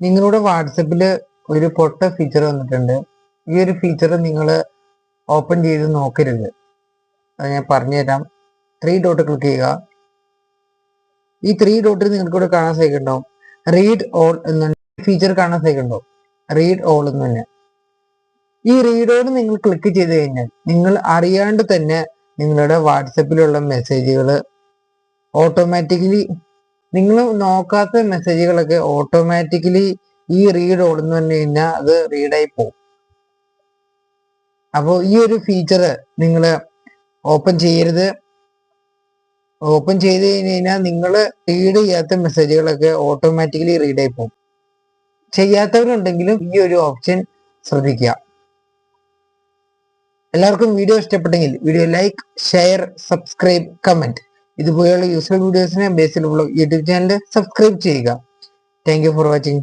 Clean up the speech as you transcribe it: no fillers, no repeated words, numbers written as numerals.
നിങ്ങളുടെ വാട്സപ്പിൽ ഒരു പൊട്ട ഫീച്ചർ വന്നിട്ടുണ്ട്. ഈ ഒരു ഫീച്ചർ നിങ്ങൾ ഓപ്പൺ ചെയ്ത് നോക്കരുത്. അത് ഞാൻ പറഞ്ഞുതരാം. 3 ഡോട്ട് ക്ലിക്ക് ചെയ്യുക. ഈ 3 ഡോട്ടിൽ നിങ്ങൾക്ക് ഇവിടെ കാണാൻ സാധിക്കുന്നുണ്ടാവും റീഡ് ഓൾ എന്ന ഫീച്ചർ കാണാൻ സാധിക്കുന്നുണ്ടാവും. റീഡ് ഓൾ എന്ന് തന്നെ. ഈ റീഡ് ഓൾ നിങ്ങൾ ക്ലിക്ക് ചെയ്ത് കഴിഞ്ഞാൽ നിങ്ങൾ അറിയാണ്ട് തന്നെ നിങ്ങളുടെ വാട്സപ്പിലുള്ള മെസ്സേജുകൾ ഓട്ടോമാറ്റിക്കലി, നിങ്ങൾ നോക്കാത്ത മെസ്സേജുകളൊക്കെ ഓട്ടോമാറ്റിക്കലി ഈ റീഡ് ഓൾ എന്ന് പറഞ്ഞു കഴിഞ്ഞാൽ അത് റീഡായി പോകും. അപ്പോൾ ഈ ഒരു ഫീച്ചർ നിങ്ങൾ ഓപ്പൺ ചെയ്യരുത്. ഓപ്പൺ ചെയ്ത് കഴിഞ്ഞാൽ നിങ്ങൾ റീഡ് ചെയ്യാത്ത മെസ്സേജുകളൊക്കെ ഓട്ടോമാറ്റിക്കലി റീഡായി പോകും. ചെയ്യാത്തവരുണ്ടെങ്കിലും ഈ ഒരു ഓപ്ഷൻ ശ്രദ്ധിക്കുക. എല്ലാവർക്കും വീഡിയോ ഇഷ്ടപ്പെട്ടെങ്കിൽ video like, share, subscribe, comment. ഇതുപോലെയുള്ള യൂസ്ഫുൾ വീഡിയോസിനെ ബേസിലുള്ള യൂട്യൂബ് ചാനൽ സബ്സ്ക്രൈബ് ചെയ്യുക. Thank you for watching.